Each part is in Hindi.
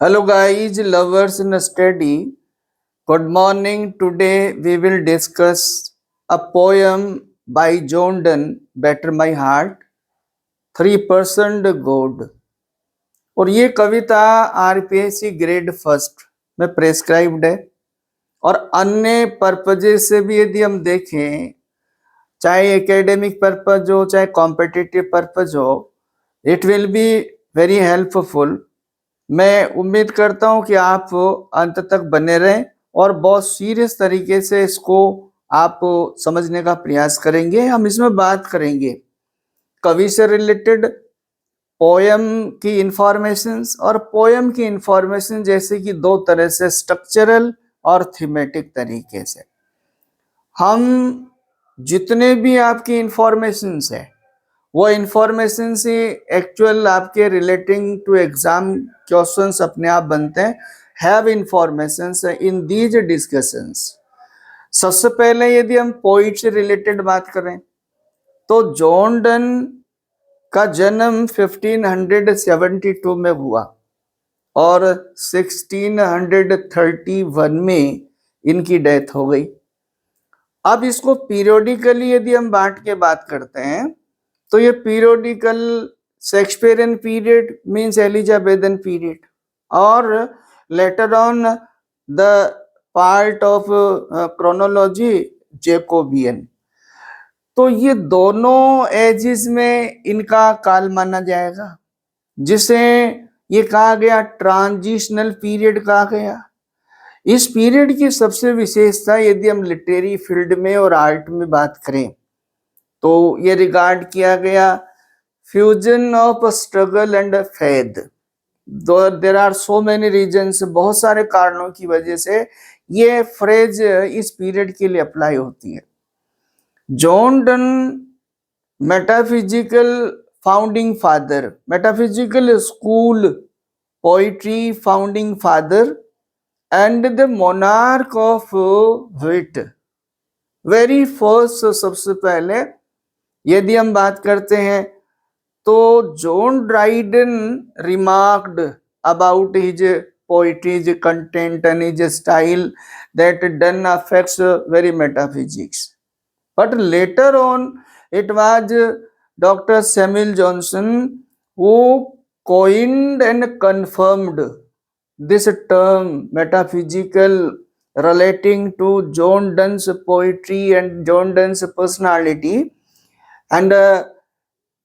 Hello guys, lovers in study. Good morning. Today we will discuss a poem by John Donne, Better My Heart, 3% God. और ये कविता आरपीएससी ग्रेड फर्स्ट में प्रेस्क्राइब्ड है और अन्य पर्पजेस से भी यदि हम देखें, चाहे एकेडमिक पर्पज हो चाहे कॉम्पिटिटिव पर्पज हो, it will be very helpful. मैं उम्मीद करता हूं कि आप अंत तक बने रहें और बहुत सीरियस तरीके से इसको आप समझने का प्रयास करेंगे। हम इसमें बात करेंगे कवि से रिलेटेड, पोयम की इंफॉर्मेशंस और पोयम की इंफॉर्मेशन जैसे कि दो तरह से, स्ट्रक्चरल और थीमेटिक तरीके से। हम जितने भी आपकी इंफॉर्मेशंस है वो इंफॉर्मेशन से एक्चुअल आपके रिलेटिंग टू एग्जाम क्वेश्चंस अपने आप बनते हैं। Have informations in these discussions. सबसे पहले यदि हम पोइट से रिलेटेड बात करें तो जॉन डन का जन्म 1572 में हुआ और 1631 में इनकी डेथ हो गई। अब इसको पीरियोडिकली यदि हम बांट के बात करते हैं तो ये periodical Shakespearean period means Elizabethan period और later on the part of chronology Jacobean. तो ये दोनों एजेस में इनका काल माना जाएगा, जिसे ये कहा गया ट्रांजिशनल पीरियड कहा गया। इस पीरियड की सबसे विशेषता यदि हम लिटरेरी फील्ड में और आर्ट में बात करें तो ये रिगार्ड किया गया fusion of struggle and faith. There are so many reasons, बहुत सारे कारणों की वजह से ये फ्रेज इस पीरियड के लिए अप्लाई होती है। John Donne metaphysical founding father, metaphysical school poetry founding father and the monarch of wit. Very first, सबसे पहले यदि हम बात करते हैं तो John Dryden remarked about his poetry's content and his style that Donne affects very metaphysics. But later on, it was Dr. Samuel Johnson who coined and confirmed this term metaphysical relating to John Donne's poetry and John Donne's personality. And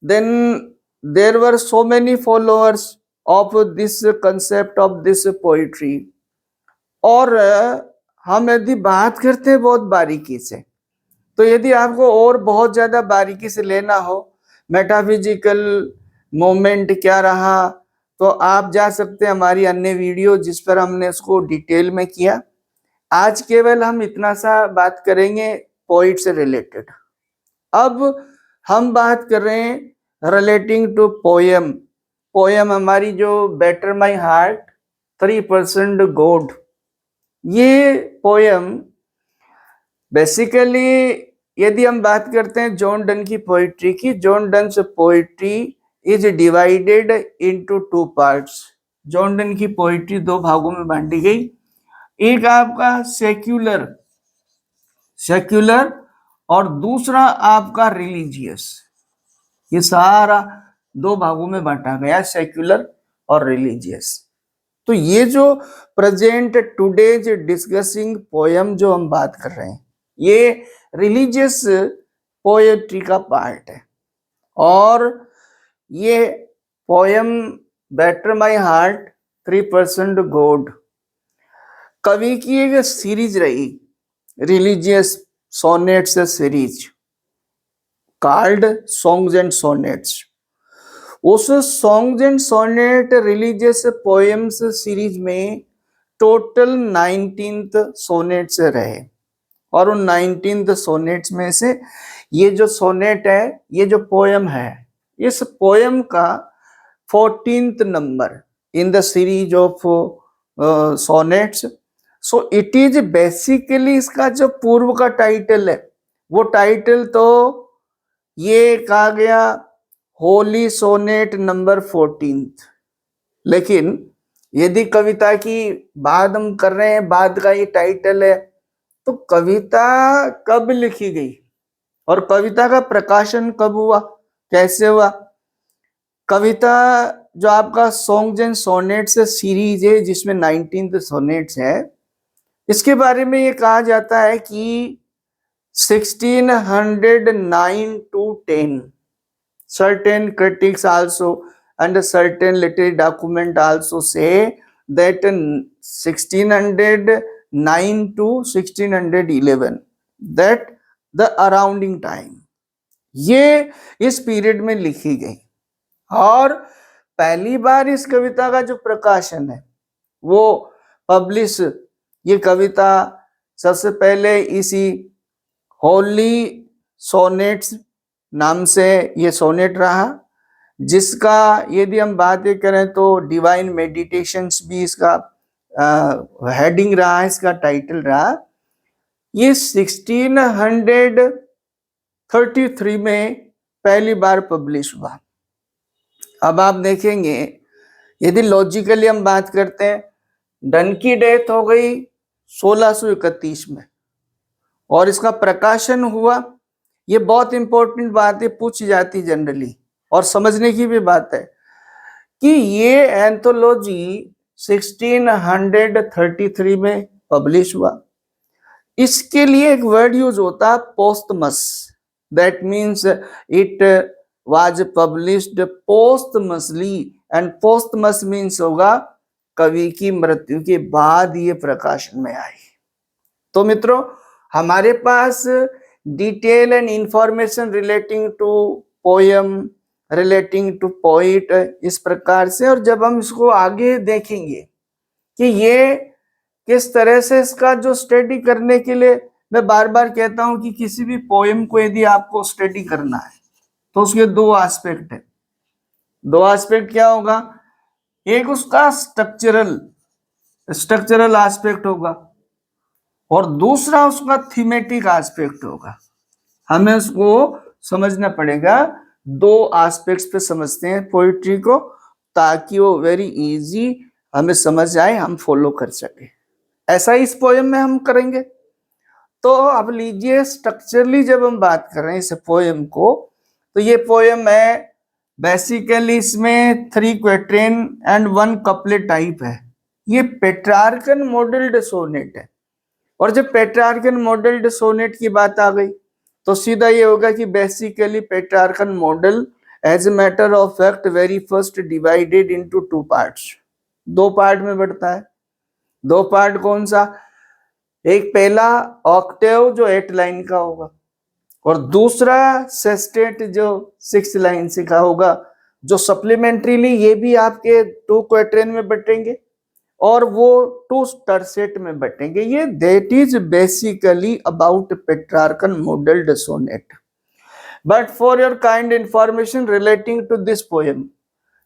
then there were so many followers of this concept of this poetry. और हम यदि बात करते हैं बहुत बारीकी से, तो यदि आपको और बहुत ज्यादा बारीकी से लेना हो मेटाफिजिकल मोमेंट क्या रहा, तो आप जा सकते हैं हमारी अन्य वीडियो जिस पर हमने इसको डिटेल में किया। आज केवल हम इतना सा बात करेंगे पोइट से रिलेटेड। अब हम बात कर रहे हैं रिलेटिंग टू पोयम। पोयम हमारी जो बेटर माई हार्ट 3% गॉड, ये पोयम बेसिकली यदि हम बात करते हैं जॉन डन की पोइट्री की, John Donne's poetry is divided into 2 parts. John Donne की पोइट्री 2 भागों में बांटी गई। एक आपका सेक्युलर और दूसरा आपका रिलीजियस। ये सारा 2 भागों में बांटा गया, सेक्युलर और रिलीजियस। तो ये जो प्रेजेंट टुडेज डिस्कसिंग पोयम जो हम बात कर रहे हैं, ये रिलीजियस पोएट्री का पार्ट है। और ये poem batter my heart 3% God कवि की एक सीरीज रही, religious sonnets series called songs and sonnets. उस songs and sonnet religious poems series में टोटल 19th सोनेट्स रहे और उन 19th सोनेट्स में से ये जो सोनेट है, ये जो पोयम है, इस पोयम का 14th number in the series of sonnets. So it is basically, इसका जो पूर्व का टाइटल है वो टाइटल तो ये कहा गया होली सोनेट नंबर 14th, लेकिन यदि कविता की बात हम कर रहे हैं, बाद का ये टाइटल है, तो कविता कब लिखी गई और कविता का प्रकाशन कब हुआ, कैसे हुआ? कविता जो आपका सॉन्ग्स एंड सोनेट्स सीरीज है, जिसमें 19 सोनेट्स है, इसके बारे में ये कहा जाता है कि 1609 to 10. Certain critics also and certain literary document also say that 1609 to 1611, that the अराउंडिंग time, ये इस पीरियड में लिखी गई। और पहली बार इस कविता का जो प्रकाशन है वो पब्लिश, ये कविता सबसे पहले इसी होली सोनेट्स नाम से ये सोनेट रहा, जिसका यदि हम बातें करें तो डिवाइन मेडिटेशंस भी इसका हेडिंग रहा, इसका टाइटल रहा। ये 1633 में पहली बार पब्लिश हुआ। अब आप देखेंगे, यदि लॉजिकली हम बात करते हैं, डन की डेथ हो गई 1631 में और इसका प्रकाशन हुआ, ये बहुत इंपॉर्टेंट बात है, पूछी जाती जनरली और समझने की भी बात है कि ये एंथोलॉजी 1633 में पब्लिश हुआ। इसके लिए एक वर्ड यूज होता है posthumous, that means it was published posthumously, and posthumous means होगा कवि की मृत्यु के बाद ये प्रकाशन में आई। तो मित्रों, हमारे पास detail and information relating to poem, relating to poet इस प्रकार से, और जब हम इसको आगे देखेंगे कि ये किस तरह से, इसका जो स्टडी करने के लिए मैं बार बार कहता हूं कि किसी भी पोयम को यदि आपको स्टडी करना है तो उसके दो एस्पेक्ट है। दो एस्पेक्ट क्या होगा? एक उसका स्ट्रक्चरल एस्पेक्ट होगा और दूसरा उसका थीमेटिक एस्पेक्ट होगा। हमें उसको समझना पड़ेगा, दो एस्पेक्ट्स पे समझते हैं पोइट्री को, ताकि वो वेरी इजी हमें समझ आए, हम फॉलो कर सके। ऐसा इस पोयम में हम करेंगे। तो अब लीजिए, स्ट्रक्चरली जब हम बात कर रहे हैं इस पोयम को, तो ये पोयम है बेसिकली, इसमें 3 क्वेट्रेन एंड 1 कपलेट टाइप है। ये पेट्रार्कन मॉडल्ड सोनेट है, और जब पेट्रार्कन मॉडल्ड सोनेट की बात आ गई तो सीधा ये होगा कि basically Petrarchan model as a matter of fact very first divided into 2 parts, 2 part में बढ़ता है। 2 पार्ट कौन सा? एक पहला ऑक्टेव जो 8 लाइन का होगा, और दूसरा सेस्टेट जो 6 लाइन से का होगा, जो सप्लीमेंट्रीली ये भी आपके 2 क्वेट्रेन में बटेंगे और वो 2 टर्सेट में बटेंगे। ये that is basically about Petrarchan modelled sonnet. But for your kind information relating to this poem,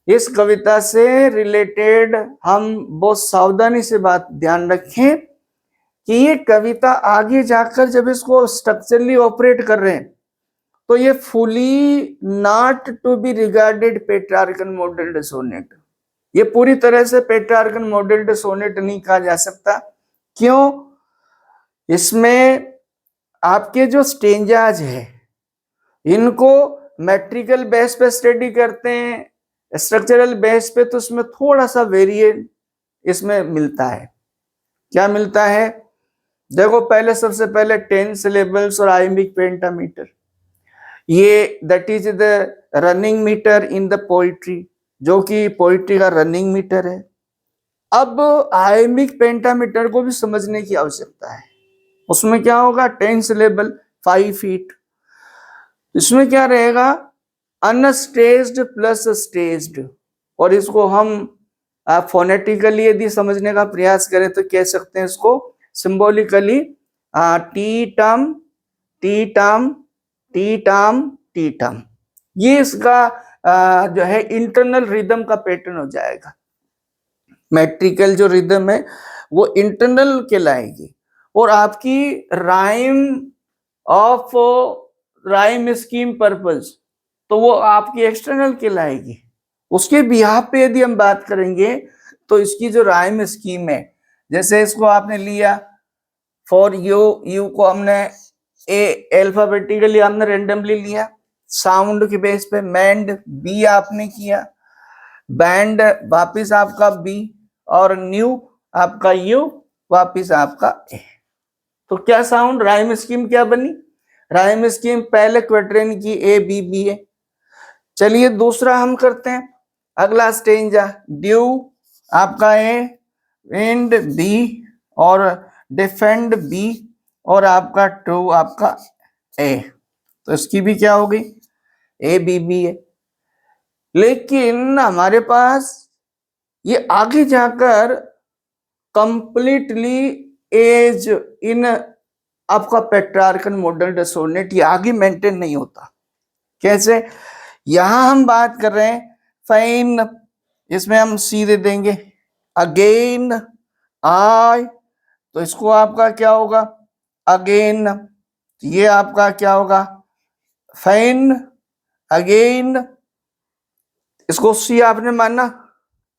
इस कविता से रिलेटेड हम बहुत सावधानी से बात ध्यान रखें कि ये कविता आगे जाकर जब इसको स्ट्रक्चरली ऑपरेट कर रहे हैं तो ये fully not to be regarded Petrarchan modelled sonnet, ये पूरी तरह से पेट्रार्कन मॉडल्ड सोनेट नहीं कहा जा सकता। क्यों? इसमें आपके जो स्टेंजाज है इनको मैट्रिकल बेस पे स्टडी करते हैं, स्ट्रक्चरल बेस पे तो उसमें थोड़ा सा वेरिएंट इसमें मिलता है। क्या मिलता है? देखो, पहले सबसे पहले 10 सिलेबल्स और आइमिक पेंटामीटर, ये that is the running metre in the poetry, जो कि पोइट्री का रनिंग मीटर है। अब आइमिक पेंटामीटर को भी समझने की आवश्यकता है। उसमें क्या होगा? 10 सिलेबल 5 फीट, इसमें क्या रहेगा? अनस्टेज्ड प्लस स्टेज्ड, और इसको हम फोनेटिकली यदि समझने का प्रयास करें तो कह सकते हैं इसको symbolically T term T term T term T term. ये इसका जो है इंटरनल रिदम का पैटर्न हो जाएगा। मैट्रिकल जो रिदम है वो इंटरनल कहलाएगी, और आपकी राइम स्कीम पर्पस तो वो आपकी एक्सटर्नल कहलाएगी। उसके बिहाफ पे यदि हम बात करेंगे तो इसकी जो राइम स्कीम है, जैसे इसको आपने लिया फॉर यू, यू को हमने ए अल्फाबेटिकली हमने रेंडमली लिया साउंड के बेस पे, मैंड बी आपने किया, बैंड वापिस आपका बी, और न्यू आपका यू, वापिस आपका ए। तो क्या साउंड राइम स्कीम क्या बनी? राइम स्कीम पहले क्वाड्रेन की ए बी बी है। चलिए दूसरा हम करते हैं, अगला स्टेंजा, ड्यू आपका ए, विंड बी, और डिफेंड बी, और आपका टू आपका ए। तो इसकी भी क्या हो गई? ए बी बी है। लेकिन हमारे पास ये आगे जाकर कंप्लीटली एज इन आपका पेट्रार्कन मॉडल सोनेट ये आगे मेंटेन नहीं होता। कैसे? यहां हम बात कर रहे हैं फाइन, इसमें हम सी दे देंगे, अगेन आई, तो इसको आपका क्या होगा? अगेन। ये आपका क्या होगा? Fine again. इसको सी आपने माना,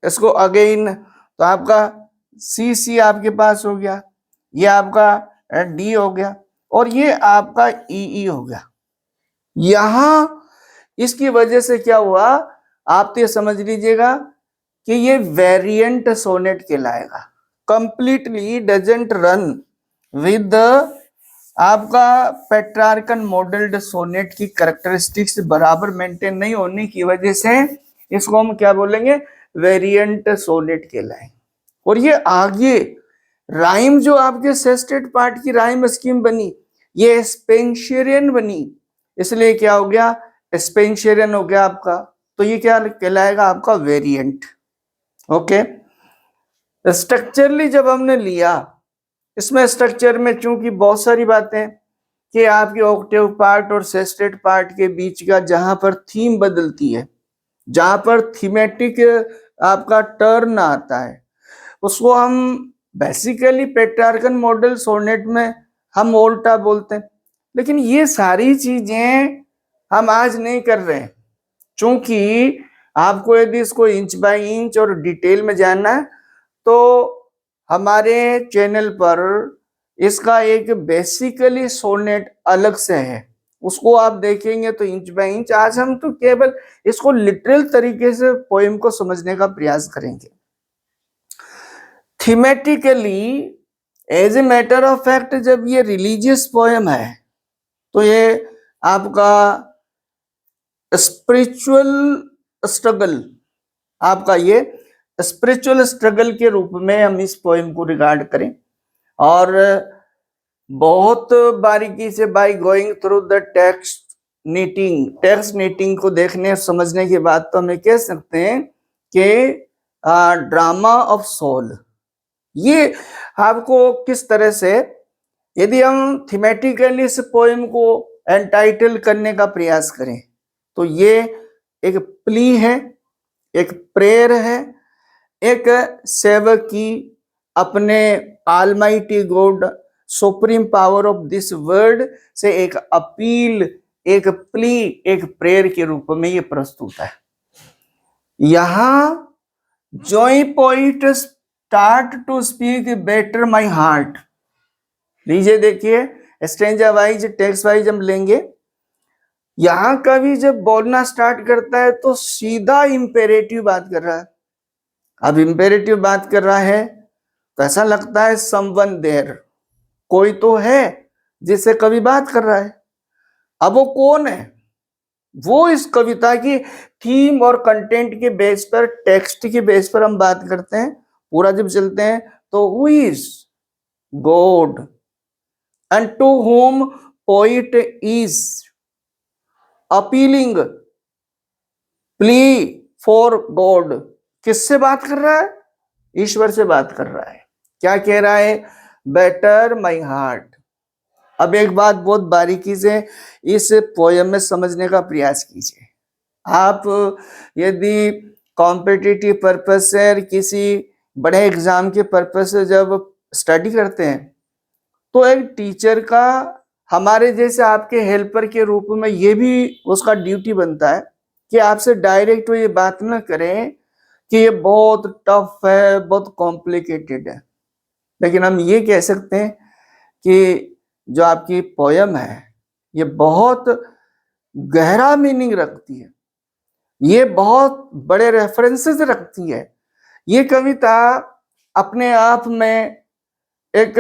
इसको अगेन, तो आपका सी सी आपके पास हो गया, ये आपका डी हो गया, और ये आपका ई हो गया। यहां इसकी वजह से क्या हुआ आप तो ये समझ लीजिएगा कि ये वेरिएंट सोनेट कहलाएगा। कंप्लीटली डजंट रन विद आपका पेट्रार्कन मॉडल्ड सोनेट की कैरेक्टरिस्टिक्स बराबर मेंटेन नहीं होने की वजह से इसको हम क्या बोलेंगे? वेरिएंट सोनेट कहलाएंगे। और ये आगे राइम जो आपके सेस्टेड पार्ट की राइम स्कीम बनी, ये स्पेंशियरियन बनी, इसलिए क्या हो गया? स्पेंशियरियन हो गया आपका। तो ये क्या कहलाएगा? आपका वेरिएंट। ओके। स्ट्रक्चरली जब हमने लिया, इसमें स्ट्रक्चर में चूंकि बहुत सारी बातें कि आपके ऑक्टेव पार्ट और सेस्टेड पार्ट के बीच का जहां पर थीम बदलती है, जहां पर थीमेटिक आपका टर्न आता है, उसको हम बेसिकली पेट्रार्कन मॉडल सोनेट में हम ओल्टा बोलते हैं। लेकिन ये सारी चीजें हम आज नहीं कर रहे हैं, चूंकि आपको यदि इसको इंच बाय इंच और डिटेल में जानना है तो हमारे चैनल पर इसका एक बेसिकली सोनेट अलग से है, उसको आप देखेंगे तो इंच बाय इंच। आज हम तो केवल इसको लिटरल तरीके से पोएम को समझने का प्रयास करेंगे। Thematically as a matter of fact जब ये रिलीजियस पोएम है तो ये आपका स्पिरिचुअल स्ट्रगल, आपका ये स्पिरिचुअल स्ट्रगल के रूप में हम इस पोएम को रिगार्ड करें। और बहुत बारीकी से by going through the text knitting को देखने और समझने के बाद तो हमें कह सकते हैं कि ड्रामा ऑफ सोल, ये आपको किस तरह से, यदि हम थीमेटिकली इस पोएम को एंटाइटल करने का प्रयास करें तो ये एक प्ली है, एक प्रेयर है, एक सेवक की अपने almighty God supreme power of this world से एक अपील, एक प्ली, एक प्रेयर के रूप में ये प्रस्तुत है। यहां joy poet start to speak batter my heart, लीजिए देखिए स्ट्रेंजा वाइज टेक्स्ट वाइज हम लेंगे। यहां कवि जब बोलना स्टार्ट करता है तो सीधा इंपेरेटिव बात कर रहा है। अब इंपेरेटिव बात कर रहा है तो ऐसा लगता है समवन देयर, कोई तो है जिससे कवि बात कर रहा है। अब वो कौन है? वो इस कविता की थीम और कंटेंट के बेस पर, टेक्स्ट के बेस पर हम बात करते हैं। पूरा जब चलते हैं तो who is God and to whom poet is appealing plea for God. किससे बात कर रहा है? ईश्वर से बात कर रहा है। क्या कह रहा है? Batter my heart. अब एक बात बहुत बारीकी से इस पोयम में समझने का प्रयास कीजिए। आप यदि कॉम्पिटिटिव पर्पज से, किसी बड़े एग्जाम के पर्पज से जब स्टडी करते हैं तो एक टीचर का हमारे जैसे आपके हेल्पर के रूप में ये भी उसका ड्यूटी बनता है कि आपसे डायरेक्ट वो ये बात न करें कि ये बहुत टफ है, बहुत कॉम्प्लिकेटेड है, लेकिन हम ये कह सकते हैं कि जो आपकी पोयम है ये बहुत गहरा मीनिंग रखती है, ये बहुत बड़े रेफरेंसेस रखती है। ये कविता अपने आप में एक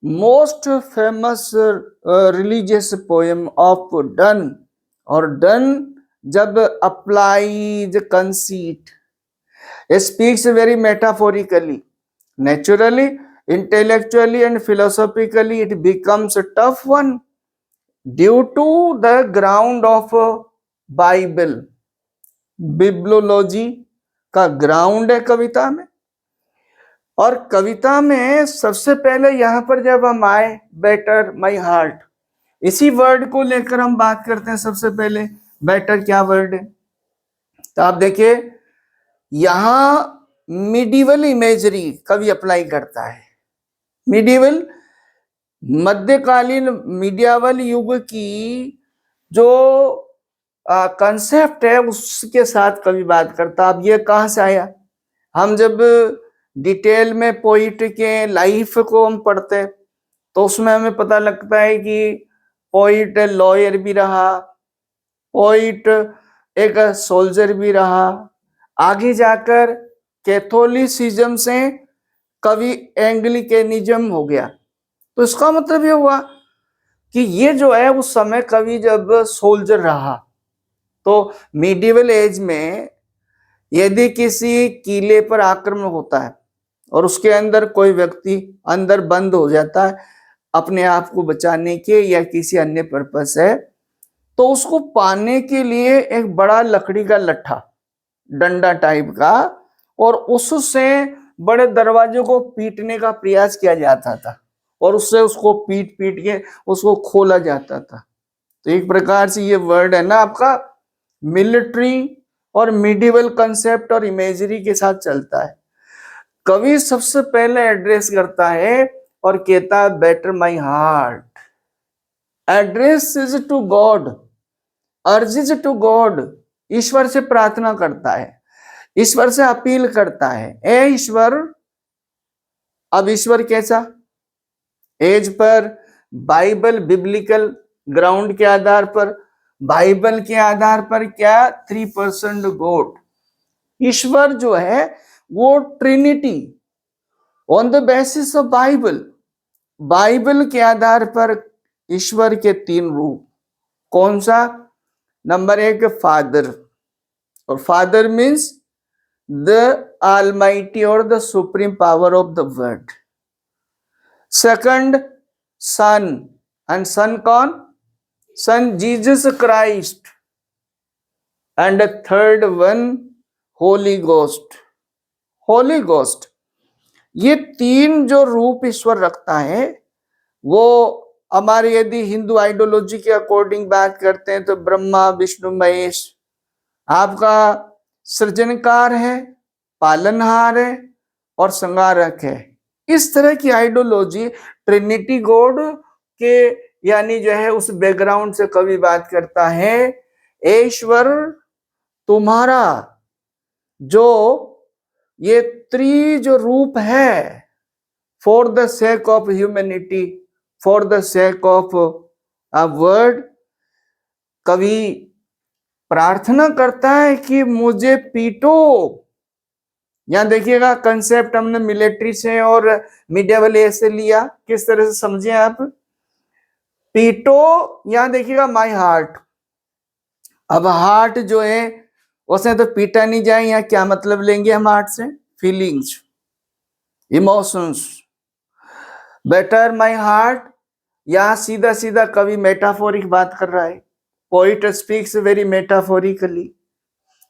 most famous religious poem of done, और डन जब applies conceit speaks very metaphorically, naturally, intellectually and philosophically it becomes a tough one due to the ground of Bible, बिब्लोलॉजी का ग्राउंड है कविता में। और कविता में सबसे पहले यहां पर जब हम आए बेटर माई हार्ट, इसी वर्ड को लेकर हम बात करते हैं। सबसे पहले बेटर क्या वर्ड है, तो आप देखिए यहां मिडिवल इमेजरी कवि अप्लाई करता है। मिडिवल मध्यकालीन मीडियावल युग की जो कंसेप्ट है उसके साथ कवि बात करता। अब ये कहां से आया, हम जब डिटेल में पोइट के लाइफ को हम पढ़ते हैं तो उसमें हमें पता लगता है कि पोइट लॉयर भी रहा, पोइट एक सोल्जर भी रहा, आगे जाकर कैथोलिसिज्म से कवि एंग्लिकनिज्म हो गया। तो इसका मतलब ये हुआ कि ये जो है उस समय कवि जब सोल्जर रहा, तो मिडिवल एज में यदि किसी किले पर आक्रमण होता है और उसके अंदर कोई व्यक्ति अंदर बंद हो जाता है अपने आप को बचाने के या किसी अन्य पर्पस है, तो उसको पाने के लिए एक बड़ा लकड़ी का लट्ठा, डंडा टाइप का, और उससे बड़े दरवाजे को पीटने का प्रयास किया जाता था और उससे उसको पीट पीट के उसको खोला जाता था। तो एक प्रकार से ये वर्ड है ना आपका मिलिट्री और मिडिवल कंसेप्ट और इमेजरी के साथ चलता है। कवि सबसे पहले एड्रेस करता है और कहता है batter my heart, address is to God, urges to God, ईश्वर से प्रार्थना करता है, ईश्वर से अपील करता है, ए ईश्वर। अब ईश्वर कैसा, as per Bible biblical ground के आधार पर, बाइबल के आधार पर क्या 3% गॉड, ईश्वर जो है वो Trinity on the basis of Bible, Bible के आधार पर ईश्वर के 3 रूप। कौन सा, नंबर 1 फादर, और फादर मीन्स द ऑलमाइटी और the supreme power of the world. Second son, and son कौन, son Jesus Christ. And third one holy ghost, holy ghost. ये 3 जो रूप ईश्वर रखता है वो हमारे यदि हिंदू आइडियोलॉजी के अकॉर्डिंग बात करते हैं तो ब्रह्मा विष्णु महेश आपका सृजनकार है, पालनहार है और संहारक है। इस तरह की आइडियोलॉजी ट्रिनिटी गॉड के यानी जो है उस बैकग्राउंड से कवि बात करता है। ईश्वर तुम्हारा जो ये 3 जो रूप है, for the sake of humanity, for the sake of a word, कवि प्रार्थना करता है कि मुझे पीटो। यहां देखिएगा कंसेप्ट हमने मिलिट्री से और मिडिवल एज से लिया, किस तरह से समझे आप। पीटो, यहां देखिएगा माई हार्ट। अब हार्ट जो है उसने तो पीटा नहीं जाए, यहाँ क्या मतलब लेंगे हम हार्ट से, feelings, emotions. Better my heart, यहां सीधा सीधा कवि मेटाफोरिक बात कर रहा है। पोइट स्पीक्स वेरी मेटाफोरिकली,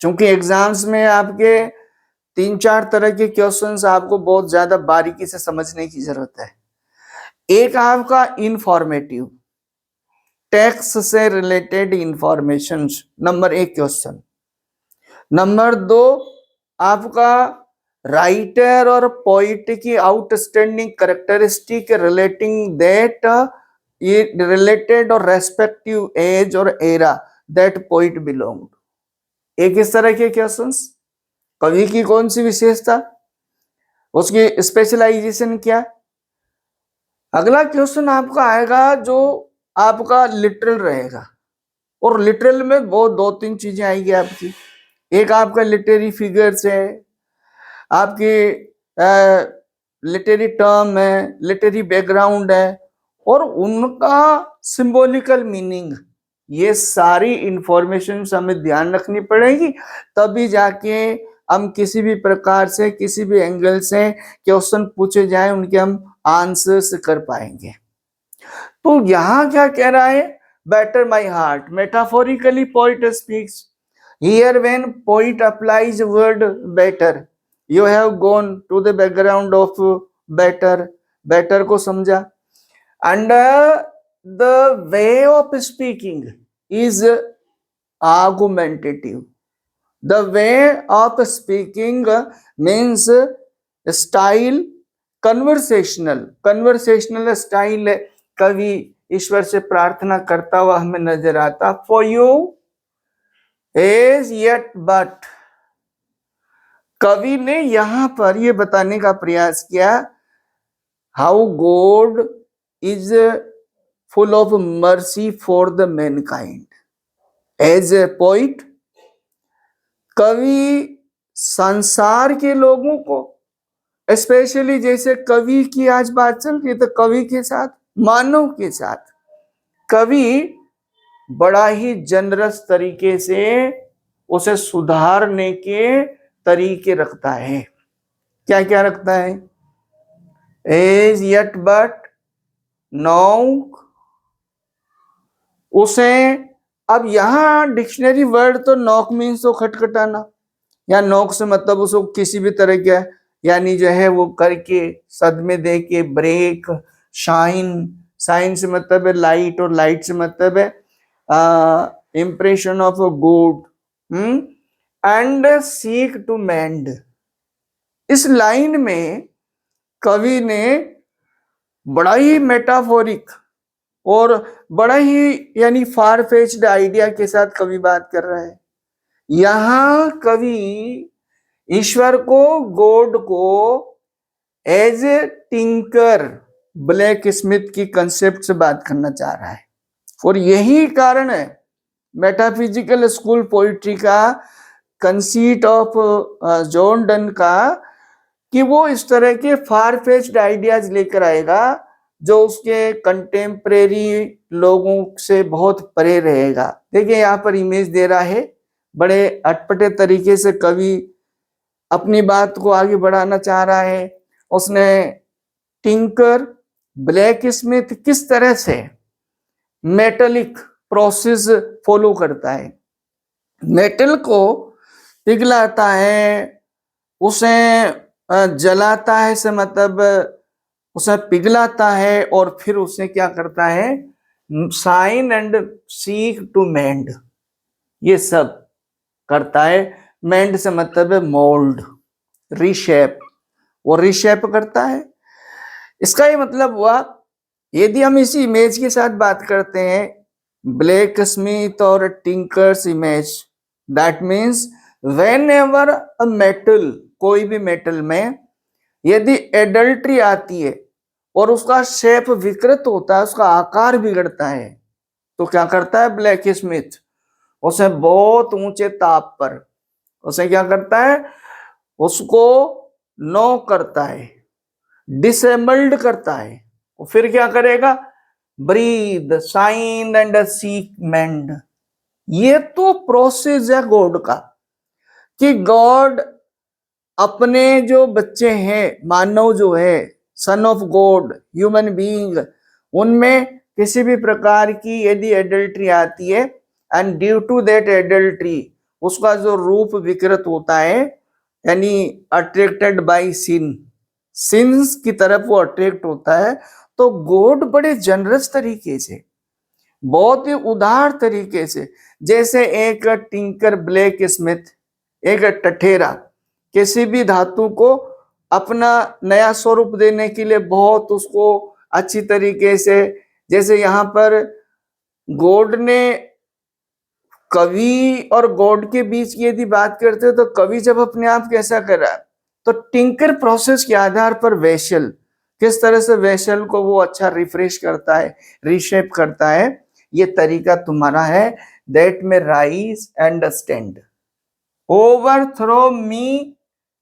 क्योंकि एग्जाम्स में आपके 3-4 तरह के क्वेश्चंस आपको बहुत ज्यादा बारीकी से समझने की जरूरत है। एक आपका इंफॉर्मेटिव, टेक्स्ट से related information, number 1 question. Number 2 आपका राइटर और पोइट की outstanding characteristic relating that related और रेस्पेक्टिव एज और एरा दैट पोइट बिलोंग्ड। एक इस तरह के क्वेश्चंस। कवि की कौन सी विशेषता, उसकी स्पेशलाइजेशन क्या। अगला क्वेश्चन आपका आएगा जो आपका लिटरल रहेगा, और लिटरल में बहुत दो तीन चीजें आएगी आपकी। एक आपका लिटरेरी फिगर्स है, आपकी लिटरेरी टर्म है, लिटरेरी बैकग्राउंड है, और उनका सिंबॉलिकल मीनिंग। ये सारी इंफॉर्मेशन हमें ध्यान रखनी पड़ेगी, तभी जाके हम किसी भी प्रकार से किसी भी एंगल से क्वेश्चन पूछे जाए उनके हम आंसर्स कर पाएंगे। तो यहां क्या कह रहा है, batter my heart, metaphorically poet speaks here when poet applies word batter, you have gone to the background of batter, batter को समझा, and the way of speaking is argumentative. The way of speaking means style, conversational, conversational style है। कवि ईश्वर से प्रार्थना करता हुआ हमें नजर आता, for you as yet but. कवि ने यहां पर यह बताने का प्रयास किया how God is full of mercy for the mankind. As a poet, कवि संसार के लोगों को, स्पेशली जैसे कवि की आज बात चल रही है, तो कवि के साथ, मानव के साथ कवि बड़ा ही जनरस तरीके से उसे सुधारने के तरीके रखता है। क्या क्या रखता है, एज येट बट, नॉक, उसे, अब यहां डिक्शनरी वर्ड तो नॉक मीन्स तो खटखटाना, या नॉक से मतलब उसको किसी भी तरह का, यानी जो है वो करके, सदमे दे के, ब्रेक, शाइन, शाइन से मतलब है लाइट, और लाइट से मतलब है impression of good, and seek to mend. इस लाइन में कवि ने बड़ा ही मेटाफोरिक और बड़ा ही यानी फार फेच्ड आइडिया के साथ कवि बात कर रहा है। यहां कवि ईश्वर को, गॉड को as a tinker, blacksmith की कंसेप्ट से बात करना चाह रहा है। और यही कारण है मेटाफिजिकल स्कूल पोइट्री का, कंसीट ऑफ जॉन डन का, कि वो इस तरह के फार फेच्ड आइडियाज लेकर आएगा जो उसके कंटेम्परेरी लोगों से बहुत परे रहेगा। देखिए यहाँ पर इमेज दे रहा है, बड़े अटपटे तरीके से कवि अपनी बात को आगे बढ़ाना चाह रहा है। उसने टिंकर, ब्लैक स्मिथ किस तरह से मेटलिक प्रोसेस फॉलो करता है, मेटल को पिघलाता है, उसे जलाता है, से मतलब उसे पिघलाता है, और फिर उसे क्या करता है, shine and seek to mend, ये सब करता है। मेंड से मतलब है मोल्ड, रीशेप, वो रीशेप करता है। इसका ये मतलब हुआ, यदि हम इसी इमेज के साथ बात करते हैं, ब्लैक स्मिथ और tinkers image, that means when ever a metal, कोई भी मेटल में यदि एडल्ट्री आती है और उसका शेप विकृत होता है, उसका आकार बिगड़ता है, तो क्या करता है ब्लैक स्मिथ, उसे बहुत ऊंचे ताप पर उसे क्या करता है, उसको नॉक करता है, डिसेबल्ड करता है। और फिर क्या करेगा, ब्रीद, साइन एंड सीक मेंड। ये तो प्रोसेस है गॉड का, कि गॉड अपने जो बच्चे हैं, मानव जो है, son of God, human being, उनमें किसी भी प्रकार की यदि एडल्ट्री आती है, and due to that adultery उसका जो रूप विकृत होता है, यानी अट्रैक्टेड बाय सिन, सिंस की तरफ वो अट्रैक्ट होता है, तो गॉड बड़े जनरस तरीके से, बहुत ही उदार तरीके से, जैसे एक टिंकर ब्लैक स्मिथ, एक टठेरा, किसी भी धातु को अपना नया स्वरूप देने के लिए बहुत उसको अच्छी तरीके से, जैसे यहाँ पर गॉड ने कवि और गॉड के बीच की यदि बात करते हो तो कवि जब अपने आप कैसा कर रहा है, तो टिंकर प्रोसेस के आधार पर वेसल, किस तरह से वेसल को वो अच्छा रिफ्रेश करता है, रीशेप करता है, ये तरीका तुम्हारा है। दैट में rise and stand, overthrow me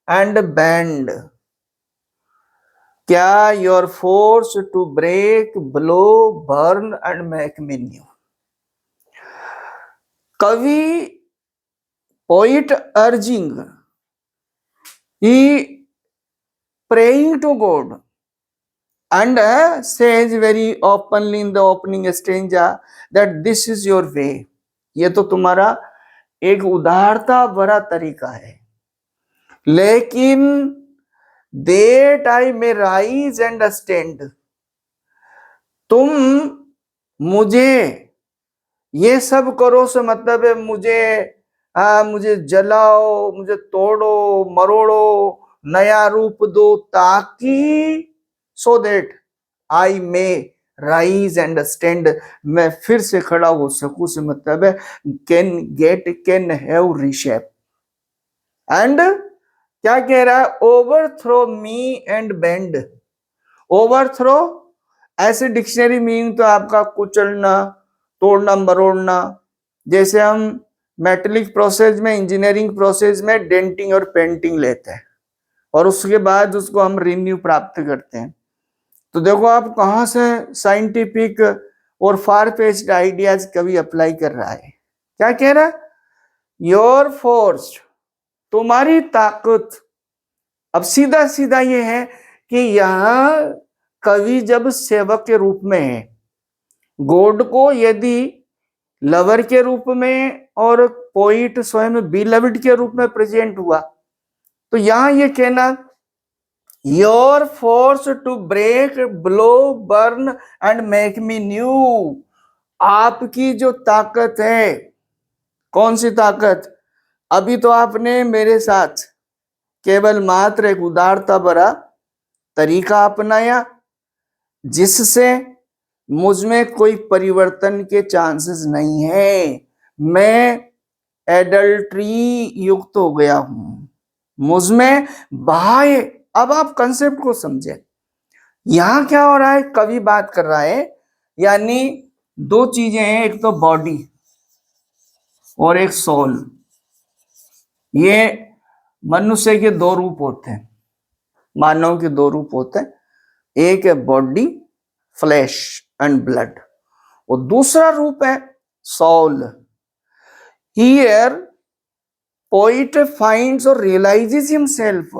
and bend, क्या your force to break, blow, burn and make me new. कवि, poet urging, he praying to God and says very openly in the opening stanza that this is your way। ये तो तुम्हारा एक उदारता भरा तरीका है, लेकिन that I may rise and stand, तुम मुझे ये सब करो से मतलब है मुझे जलाओ, मुझे तोड़ो मरोड़ो, नया रूप दो, ताकि so that I may rise and stand, मैं फिर से खड़ा हो सकूं से मतलब है कैन हैव रीशेप। एंड क्या कह रहा है, overthrow me and bend. Overthrow ऐसे डिक्शनरी मीनिंग तो आपका कुचलना, तोड़ना मरोड़ना, जैसे हम मेटेलिक प्रोसेस में, इंजीनियरिंग प्रोसेस में डेंटिंग और पेंटिंग लेते हैं और उसके बाद उसको हम रिन्यू प्राप्त करते हैं। तो देखो आप कहां से साइंटिफिक और फार फेच्ड आइडियाज कभी अप्लाई कर रहा है। क्या कह रहा है, योर फोर्स, तुम्हारी ताकत। अब सीधा सीधा ये है कि यहां कवि जब सेवक के रूप में है, गॉड को यदि लवर के रूप में और पोइट स्वयं बिलव्ड के रूप में प्रेजेंट हुआ, तो यहां ये कहना your force to break, blow, burn and make me new, आपकी जो ताकत है, कौन सी ताकत, अभी तो आपने मेरे साथ केवल मात्र एक उदारता भरा तरीका अपनाया जिससे मुझ में कोई परिवर्तन के चांसेस नहीं है, मैं एडल्ट्री युक्त हो गया हूं, मुझ में बाह्य। अब आप कंसेप्ट को समझे, यहां क्या हो रहा है, कवि बात कर रहा है, यानी दो चीजें हैं, एक तो बॉडी और एक सोल। ये मनुष्य के दो रूप होते हैं, मानव के दो रूप होते हैं, एक है बॉडी, फ्लैश एंड ब्लड, और दूसरा रूप है soul. Here poet finds or realizes himself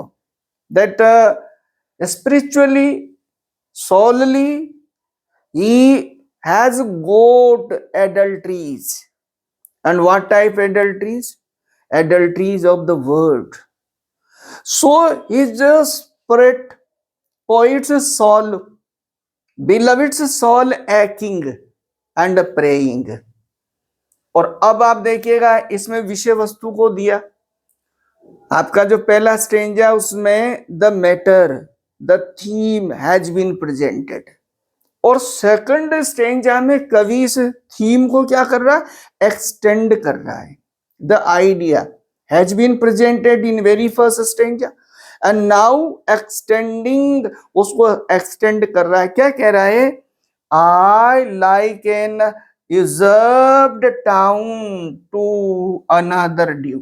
that spiritually, soully, he has got adulteries. And what type adulteries? Adulteries of the word. So his spirit, poet's soul, beloved's soul aching and praying. और अब आप देखिएगा इसमें विषय वस्तु को दिया, आपका जो पहला स्टेंजा उसमें the matter, the theme has been presented, और सेकंड स्टेंजा में कवि इस थीम को क्या कर रहा है, एक्सटेंड कर रहा है। The idea has been presented in very first stanza and now extending, उसको एक्सटेंड कर रहा है। क्या कह रहा है, I like an usurped town to another due,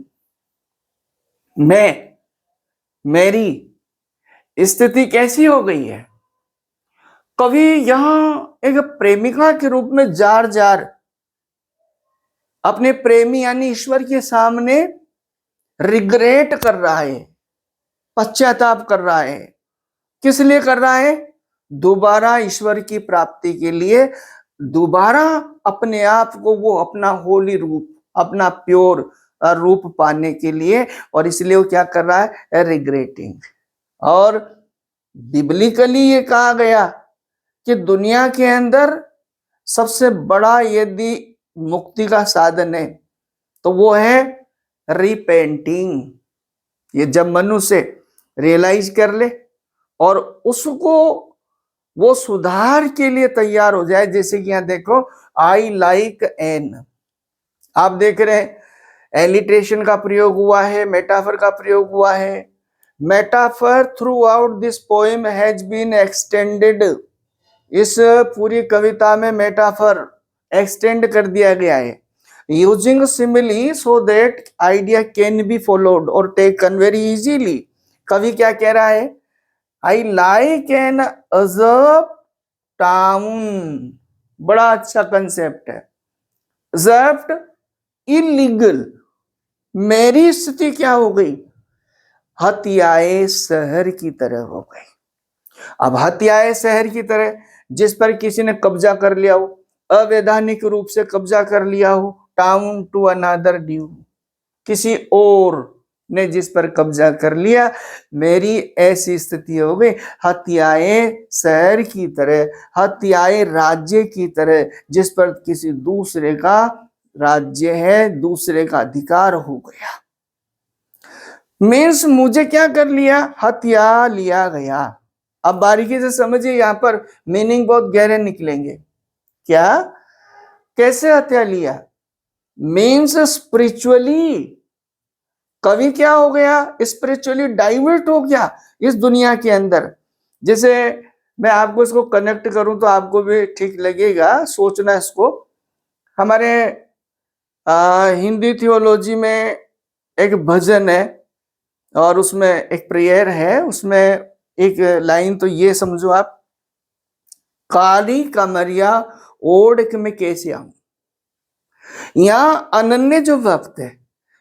मेरी स्थिति कैसी हो गई है। कवि यहां एक प्रेमिका के रूप में जार जार अपने प्रेमी यानी ईश्वर के सामने रिग्रेट कर रहा है, पश्चाताप कर रहा है। किस लिए कर रहा है, दोबारा ईश्वर की प्राप्ति के लिए, दोबारा अपने आप को वो अपना होली रूप, अपना प्योर रूप पाने के लिए, और इसलिए वो क्या कर रहा है, रिग्रेटिंग। और बिब्लिकली ये कहा गया कि दुनिया के अंदर सबसे बड़ा यदि मुक्ति का साधन है तो वो है रिपेंटिंग। ये जब मनुष्य रियलाइज कर ले और उसको वो सुधार के लिए तैयार हो जाए, जैसे कि यहां देखो, आई लाइक एन, आप देख रहे हैं एलिट्रेशन का प्रयोग हुआ है, मेटाफर का प्रयोग हुआ है। Metaphor throughout this poem has been extended. इस पूरी कविता में मेटाफर एक्सटेंड कर दिया गया है, using simile so that idea can be followed और टेकन वेरी इजीली। कवि क्या कह रहा है? आई लाइक एन अजब टाउन, बड़ा अच्छा कंसेप्ट है। जब्त इलीगल, मेरी स्थिति क्या हो गई? हत्याए शहर की तरह हो गई। अब हत्याए शहर की तरह, जिस पर किसी ने कब्जा कर लिया हो, अवैधानिक रूप से कब्जा कर लिया हो, टाउन टू अनदर ड्यू, किसी और ने जिस पर कब्जा कर लिया, मेरी ऐसी स्थिति हो गई। हत्याए शहर की तरह, हत्याए राज्य की तरह, जिस पर किसी दूसरे का राज्य है, दूसरे का अधिकार हो गया। मीन्स मुझे क्या कर लिया? हत्या लिया गया। अब बारीकी से समझिए, यहां पर मीनिंग बहुत गहरे निकलेंगे। क्या? कैसे हत्या लिया? मीन्स स्पिरिचुअली कवि क्या हो गया? स्पिरिचुअली डाइवर्ट हो गया इस दुनिया के अंदर। जैसे मैं आपको इसको कनेक्ट करूं तो आपको भी ठीक लगेगा, सोचना इसको। हमारे हिंदी थियोलॉजी में एक भजन है और उसमें एक प्रेयर है, उसमें एक लाइन तो ये समझो आप, काली कमरिया ओढ़ में कैसे आऊं। यहां अनन्य जो भक्त है,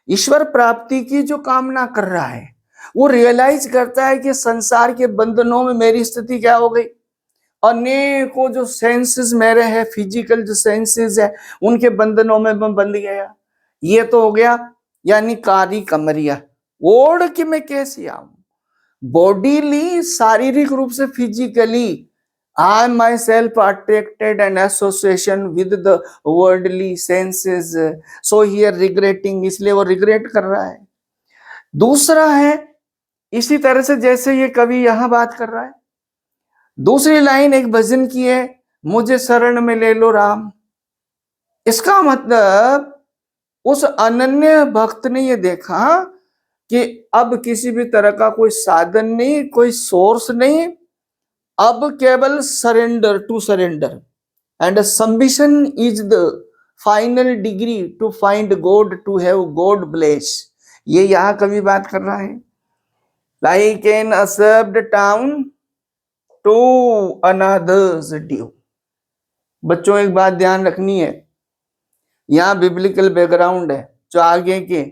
ईश्वर प्राप्ति की जो कामना कर रहा है, वो रियलाइज करता है कि संसार के बंधनों में मेरी स्थिति क्या हो गई। अनेकों जो सेंसेस मेरे हैं, फिजिकल जो सेंसेस है, उनके बंधनों में मैं बंध गया। ये तो हो गया, यानी कारी कमरिया ओढ़ के मैं कैसे आऊं। बॉडीली, शारीरिक रूप से, physically I myself attracted an association with the worldly senses, so here regretting, इसलिए वो रिग्रेट कर रहा है। दूसरा है, इसी तरह से जैसे ये कवि यहां बात कर रहा है, दूसरी लाइन एक भजन की है, मुझे शरण में ले लो राम। इसका मतलब उस अनन्य भक्त ने ये देखा कि अब किसी भी तरह का कोई साधन नहीं, कोई सोर्स नहीं, अब केवल surrender to surrender, and submission is the final degree to find God, to have God bless. ये यहां कवि बात कर रहा है। Like an usurped town to another due. बच्चों एक बात ध्यान रखनी है, यहां बिब्लिकल बैकग्राउंड है जो आगे के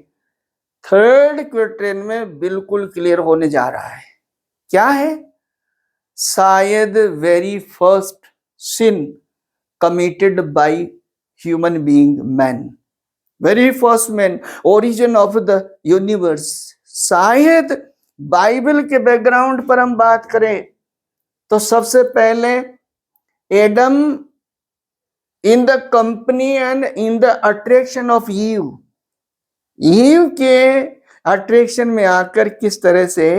थर्ड क्वार्टर में बिल्कुल क्लियर होने जा रहा है। क्या है? शायद very first sin committed by human being, man, very first man, origin of the universe। शायद बाइबल के बैकग्राउंड पर हम बात करें तो सबसे पहले Adam in the company and in the attraction of Eve, Eve के अट्रैक्शन में आकर किस तरह से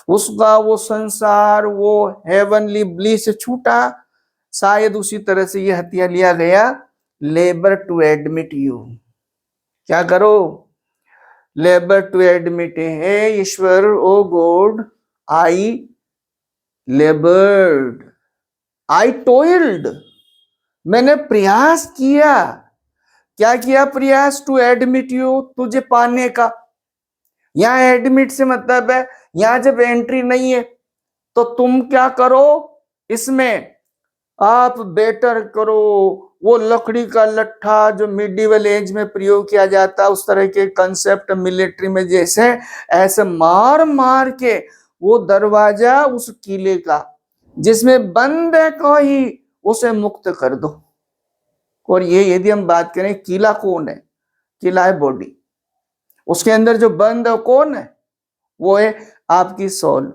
उसका वो संसार, वो हेवनली ब्लिस छूटा, शायद उसी तरह से यह हत्या लिया गया। लेबर टू एडमिट यू, क्या करो? लेबर टू एडमिट है ईश्वर, ओ गॉड आई लेबर्ड, आई टोइल्ड, मैंने प्रयास किया। क्या किया प्रयास? टू एडमिट यू, तुझे पाने का। यहां एडमिट से मतलब है, यहां जब एंट्री नहीं है तो तुम क्या करो, इसमें आप बेटर करो। वो लकड़ी का लट्ठा जो मिडिवल एज में प्रयोग किया जाता, उस तरह के कंसेप्ट मिलिट्री में जैसे, ऐसे मार मार के वो दरवाजा उस किले का जिसमें बंद है कोई, उसे मुक्त कर दो। और ये यदि हम बात करें, किला कौन है? किला है बॉडी, उसके अंदर जो बंद है कौन है? वो है आपकी सोल।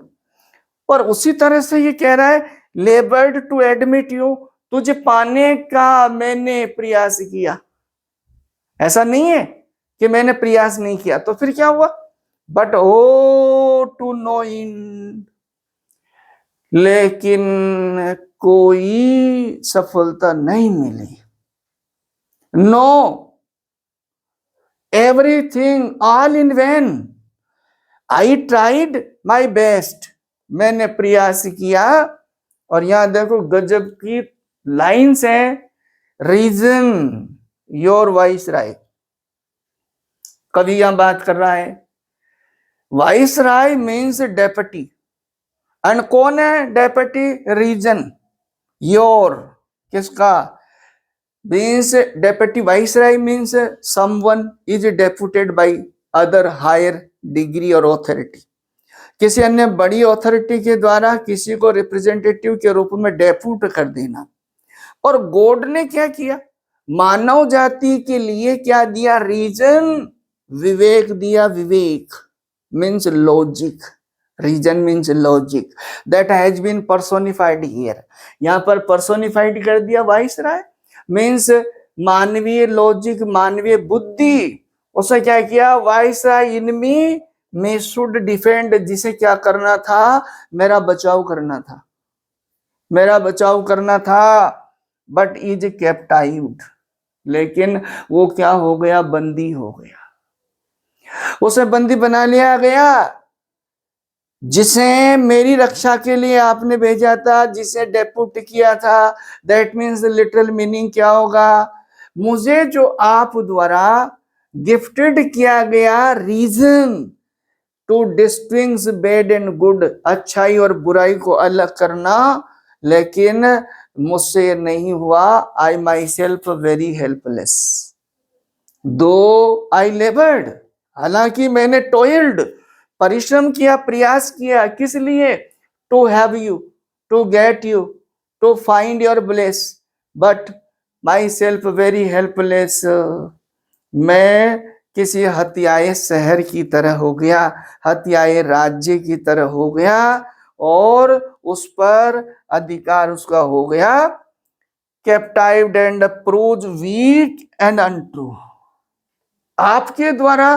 और उसी तरह से ये कह रहा है, लेबर्ड टू एडमिट यू, तुझे पाने का मैंने प्रयास किया। ऐसा नहीं है कि मैंने प्रयास नहीं किया, तो फिर क्या हुआ? But oh to no end, लेकिन कोई सफलता नहीं मिली। No, everything all in vain. I tried my best. मैंने प्रयास किया। और यहां देखो गजब की लाइन्स हैं। रीजन योर वाइस राय, कवि यहां बात कर रहा है। Viceroy means deputy, and कौन है डेप्यूटी? रीजन योर, किसका? Means deputy viceroy means someone is deputed by other higher degree और ऑथोरिटी। किसी अन्य बड़ी ऑथोरिटी के द्वारा किसी को रिप्रेजेंटेटिव के रूप में डेप्यूट कर देना। और गॉड ने क्या किया? मानव जाति के लिए क्या दिया? रीजन, विवेक दिया। विवेक means logic, reason means logic, that has been personified here. यहां पर पर्सोनिफाइड कर दिया वाइसराय, मीन्स मानवीय लॉजिक, मानवीय बुद्धि। उसे क्या किया? Viceroy in me should defend, जिसे क्या करना था? मेरा बचाव करना था, मेरा बचाव करना था। बट इज कैप्टाइव्ड, लेकिन वो क्या हो गया? बंदी हो गया। उसे बंदी बना लिया गया। जिसे मेरी रक्षा के लिए आपने भेजा था, जिसे डेप्यूट किया था, दैट मीन्स लिटरल मीनिंग क्या होगा? मुझे जो आप द्वारा गिफ्टेड किया गया reason to distinguish bad and good, अच्छाई और बुराई को अलग करना, लेकिन मुझसे नहीं हुआ। आई माई सेल्फ वेरी हेल्पलेस दो आई लेबर्ड, हालांकि मैंने टॉयल्ड, परिश्रम किया, प्रयास किया। किस लिए? To have you, to get you, to find your bliss, but myself very helpless. मैं किसी हत्याए शहर की तरह हो गया, हत्याए राज्य की तरह हो गया, और उस पर अधिकार उसका हो गया। Captived and proved weak and untrue. आपके द्वारा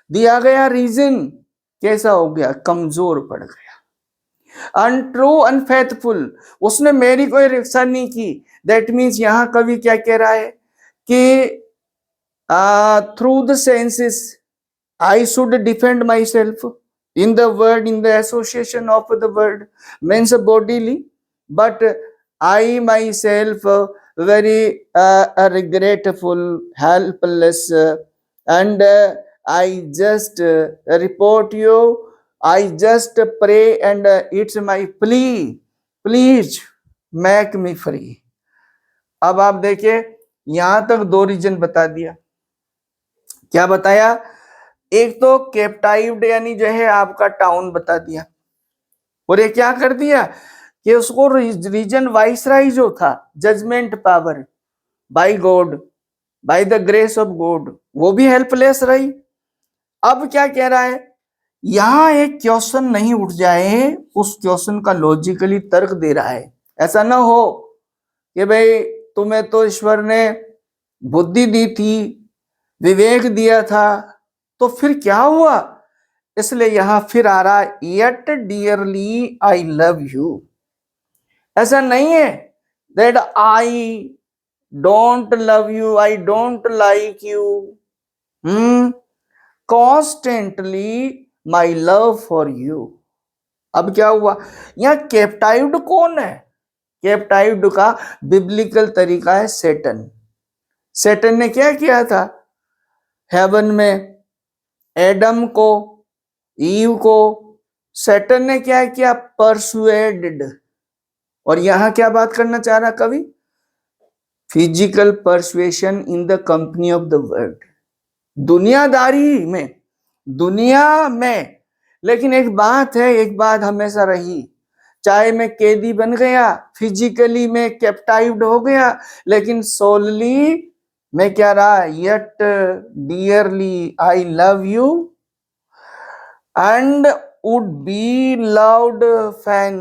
दिया गया रीजन कैसा हो गया? कमजोर पड़ गया। अनट्रू, अनफेथफुल, उसने मेरी कोई रक्षा नहीं की। दैट मीन्स यहां कवि क्या कह रहा है कि through the senses I should defend my self in the word, in the association of the word means bodily, but I my self very regretful, helpless, and I just report you, I just pray and it's my plea, please make me free। अब आप देखिए, यहां तक दो रीजन बता दिया। क्या बताया? एक तो कैप्टाइव्ड यानी जो है आपका टाउन बता दिया, और ये क्या कर दिया कि उसको रीजन वाइसराय जो था, judgement power by God, by the grace of God, वो भी हेल्पलेस रही। अब क्या कह रहा है? यहां एक क्वेश्चन नहीं उठ जाए, उस क्वेश्चन का लॉजिकली तर्क दे रहा है। ऐसा ना हो कि भाई तुम्हें तो ईश्वर ने बुद्धि दी थी, विवेक दिया था, तो फिर क्या हुआ? इसलिए यहां फिर आ रहा है, yet dearly I love you. ऐसा नहीं है that I don't love you, I don't like you, constantly my love for you. अब क्या हुआ? यहां कैप्टाइव्ड कौन है? कैप्टाइव्ड का बिब्लिकल तरीका है सैटन। सैटन ने क्या किया था? हेवन में एडम को, ईव को, सैटन ने क्या किया? परसुएडेड। और यहां क्या बात करना चाह रहा कवि? Physical persuasion in the company of the world, दुनियादारी में, दुनिया में। लेकिन एक बात है, एक बात हमेशा रही, चाहे मैं कैदी बन गया, फिजिकली में कैप्टाइव्ड हो गया, लेकिन सोलली मैं क्या रहा? Yet dearly I love you and would be loved fan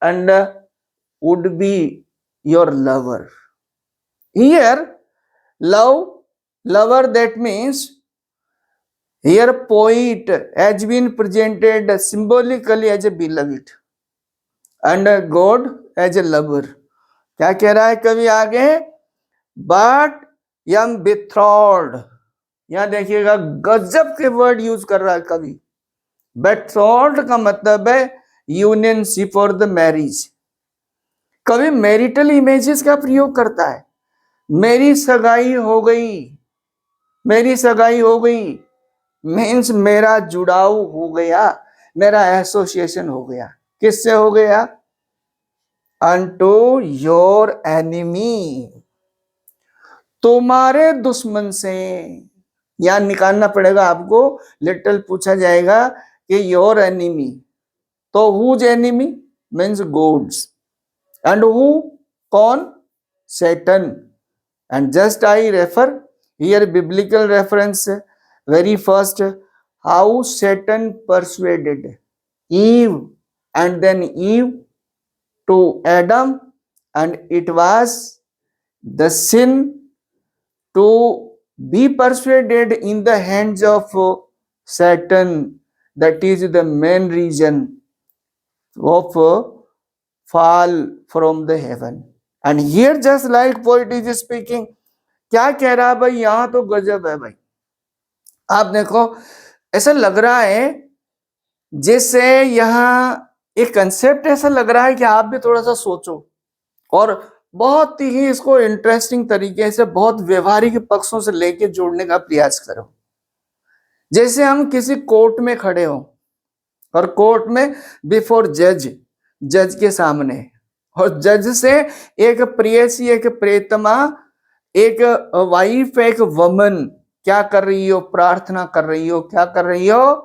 and would be your lover. Here love, lover, that means here poet has been presented symbolically as a beloved and God as a lover। क्या कह रहा है कवि आगे? But am betrothed यहां देखिएगा गजब के वर्ड यूज कर रहा है कवि। बेट्रॉल्ड का मतलब है यूनियनशिप और द मैरिज। कवि मैरिटल इमेजेस का प्रयोग करता है। मेरी सगाई हो गई, मेरी सगाई हो गई मीन्स मेरा जुड़ाव हो गया, मेरा एसोसिएशन हो गया। किससे हो गया? अनटू योर एनिमी, तुम्हारे दुश्मन से। यहां निकालना पड़ेगा आपको, लिटिल पूछा जाएगा कि योर एनिमी, तो whose enemy means God's, and who कौन? Satan. And just I refer here biblical reference, very first, how Satan persuaded Eve and then Eve to Adam, and it was the sin to be persuaded in the hands of Satan, that is the main reason of fall from the heaven. And here just like poet is speaking, क्या कह रहा है भाई? यहां तो गजब है भाई। आप देखो, ऐसा लग रहा है जैसे यहां एक कंसेप्ट ऐसा लग रहा है कि आप भी थोड़ा सा सोचो और बहुत ही इसको इंटरेस्टिंग तरीके से, बहुत व्यवहारिक पक्षों से लेके जोड़ने का प्रयास करो। जैसे हम किसी कोर्ट में खड़े हो और कोर्ट में बिफोर जज, जज के सामने, और जज से एक प्रेयसी, एक प्रेतमा, एक वाइफ, एक वमन क्या कर रही हो? प्रार्थना कर रही हो। क्या कर रही हो?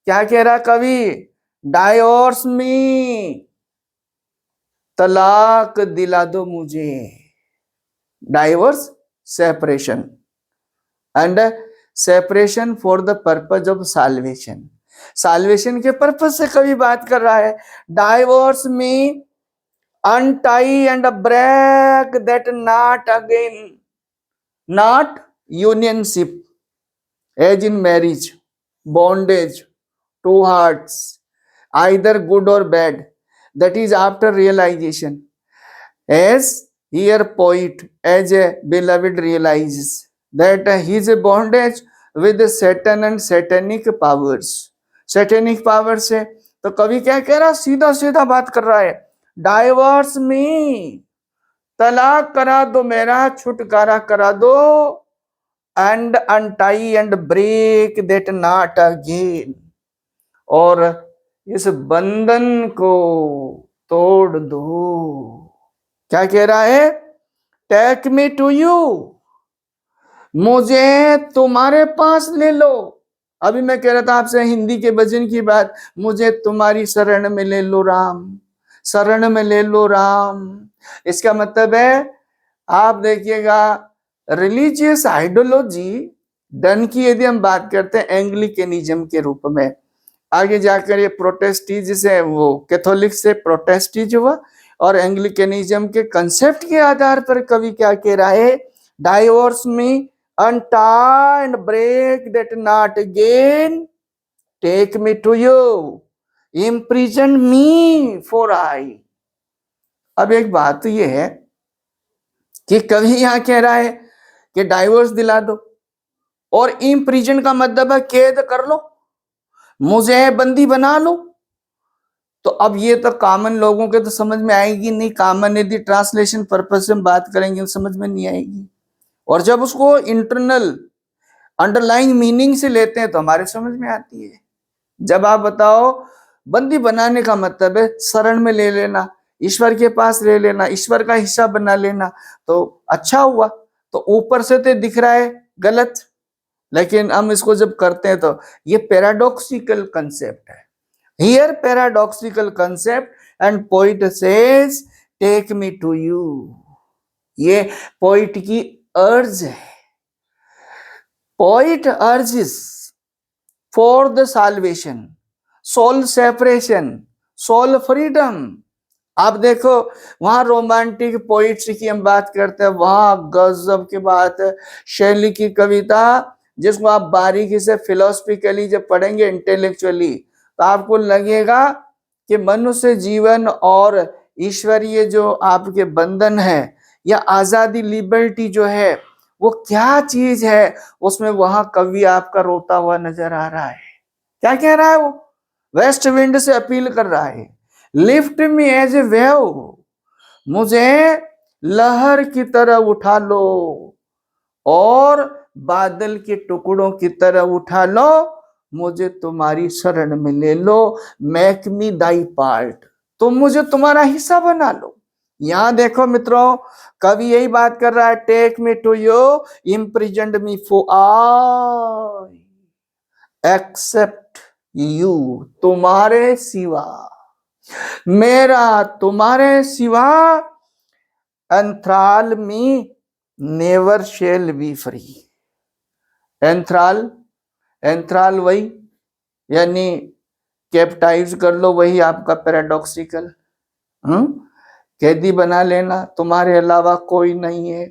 क्या कह रहा कवि? डाइवोर्स मी, तलाक दिला दो मुझे। Divorce, separation, and separation for the purpose of salvation. Salvation के पर्पज से कवि बात कर रहा है। Divorce me, untie and break that knot again, not unionship as in marriage, bondage, two hearts, either good or bad, that is after realization. As here poet, as a beloved realizes that his bondage with Satan and satanic powers, satanic powers है, तो कवि क्या कह रहा? सीधा सीधा बात कर रहा है। डाइवर्स मी, तलाक करा दो मेरा, छुटकारा करा दो, and untie and break that knot again, और इस बंधन को तोड़ दो। क्या कह रहा है? टेक मी टू यू, मुझे तुम्हारे पास ले लो। अभी मैं कह रहा था आपसे हिंदी के भजन की बात, मुझे तुम्हारी शरण में ले लो राम, शरण में ले लो राम। इसका मतलब है, आप देखिएगा, रिलीजियस आइडियोलॉजी डन की यदि हम बात करते हैं एंग्लिकनिज्म के रूप में, आगे जाकर ये प्रोटेस्टीज से, वो कैथोलिक से प्रोटेस्टीज हुआ, और एंग्लिकनिज्म के कंसेप्ट के आधार पर कवि क्या कह रहा है? Divorce me, untie and break that knot again, take me to you, imprison me for I। अब एक बात तो ये है कि कवि यहां कह रहा है कि डाइवोर्स दिला दो, और इम्प्रिजन का मतलब है कैद कर लो, मुझे बंदी बना लो। तो अब ये तो कॉमन लोगों के तो समझ में आएगी नहीं, कॉमन यदि ट्रांसलेशन पर्पज से हम बात करेंगे तो समझ में नहीं आएगी, और जब उसको इंटरनल अंडरलाइंग मीनिंग से लेते हैं तो हमारे समझ में आती है। जब आप बताओ बंदी बनाने का मतलब है शरण में ले लेना, ईश्वर के पास ले लेना, ईश्वर का हिस्सा बना लेना, तो अच्छा हुआ। तो ऊपर से तो दिख रहा है गलत, लेकिन हम इसको जब करते हैं तो ये पैराडॉक्सिकल कंसेप्ट है। Here paradoxical concept, and poet says take me to you. ये पोइट की अर्ज है। Poet urges for the salvation, soul separation, soul freedom. आप देखो वहां रोमांटिक पोइट्री की हम बात करते हैं, वहां गजब की बात है, शैली की कविता जिसको आप बारीकी से फिलोसफिकली जब पढ़ेंगे इंटेलेक्चुअली, तो आपको लगेगा कि मनुष्य जीवन और ईश्वरीय जो आपके बंधन है या आजादी, लिबर्टी जो है, वो क्या चीज है उसमें वहां कवि आपका रोता हुआ नजर आ रहा है। क्या कह रहा है वो? वेस्ट विंड से अपील कर रहा है, lift me as a wave, मुझे लहर की तरह उठा लो और बादल के टुकड़ों की तरह उठा लो, मुझे तुम्हारी शरण में ले लो, मेक मी दाई पार्ट, तुम मुझे तुम्हारा हिस्सा बना लो। यहां देखो मित्रों, कवि यही बात कर रहा है, take me to you, imprisoned me for I except you, तुम्हारे सिवा, मेरा तुम्हारे सिवा, enthrall me never shall be free. Enthrall, enthrall वही, यानी कैप्टाइज कर लो, वही आपका पैराडॉक्सिकल, कैदी बना लेना, तुम्हारे अलावा कोई नहीं है,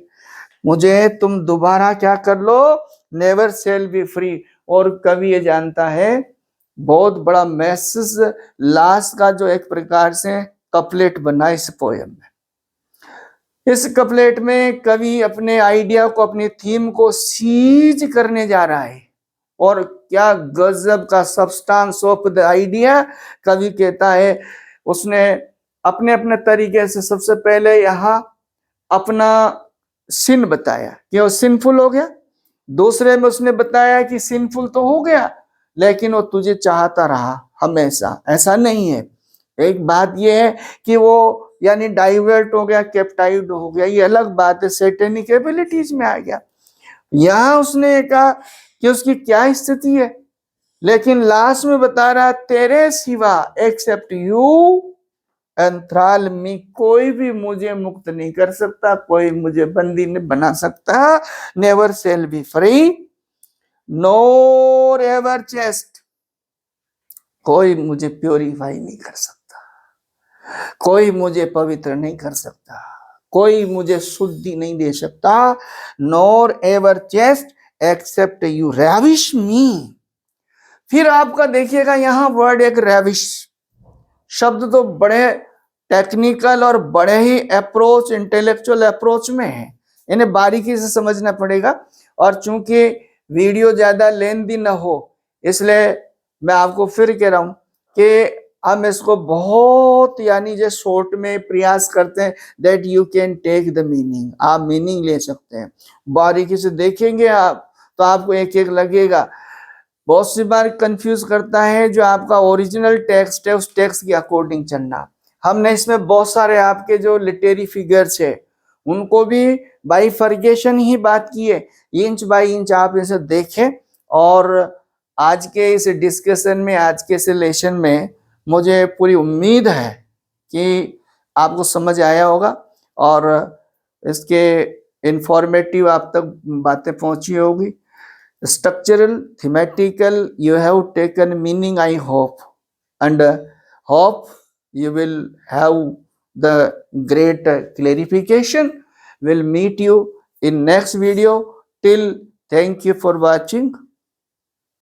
मुझे तुम दोबारा क्या कर लो, नेवर सेल बी फ्री। और कवि ये जानता है बहुत बड़ा मैसेज लास्ट का जो एक प्रकार से कपलेट बना इस पोएम में। इस कपलेट में कवि अपने आइडिया को, अपनी थीम को सीज करने जा रहा है, और क्या गजब का सब्सटेंस ऑफ द आइडिया कवि कहता है। उसने अपने अपने तरीके से सबसे पहले यहाँ अपना सिन बताया कि वो सिंफुल हो गया, दूसरे में उसने बताया कि सिंफुल तो हो गया लेकिन वो तुझे चाहता रहा हमेशा, ऐसा नहीं है। एक बात ये है कि वो यानी डाइवर्ट हो गया, कैप्टाइव हो गया, ये अलग बात है, सैटेनिक एबिलिटीज में आ गया। यहां उसने कहा कि उसकी क्या स्थिति है, लेकिन लास्ट में बता रहा तेरे सिवा, एक्सेप्ट यू एंथ्राल मी, कोई भी मुझे मुक्त नहीं कर सकता, कोई मुझे बंदी नहीं बना सकता, नेवर सेल बी फ्री नोर एवर चेस्ट, कोई मुझे प्योरीफाई नहीं कर सकता, कोई मुझे पवित्र नहीं कर सकता, कोई मुझे शुद्धि नहीं दे सकता, नोर ever chest accept you ravish मी। फिर आपका देखिएगा यहां वर्ड एक रेविश शब्द तो बड़े टेक्निकल और बड़े ही अप्रोच, इंटेलेक्चुअल अप्रोच में है, इन्हें बारीकी से समझना पड़ेगा। और चूंकि वीडियो ज्यादा लेंदी न हो इसलिए मैं आपको फिर कह रहा हूं कि हम इसको बहुत यानी जो शॉर्ट में प्रयास करते हैं, that you can take the meaning, आप मीनिंग ले सकते हैं। बारीकी से देखेंगे आप तो आपको एक एक लगेगा। बहुत सी बार कंफ्यूज करता है जो आपका ओरिजिनल टेक्स्ट है उस टेक्स्ट के अकॉर्डिंग चलना। हमने इसमें बहुत सारे आपके जो लिटरेरी फिगर्स है उनको भी बाइफर्केशन ही बात की है, इंच बाय इंच आप इसे देखें। और आज के इस डिस्कशन में, आज के इस लेसन में मुझे पूरी उम्मीद है कि आपको समझ आया होगा और इसके इंफॉर्मेटिव आप तक बातें पहुंची होगी। Structural, thematical, you have taken meaning, I hope, and hope you will have the great clarification. Will meet you in next video. Till, thank you for watching.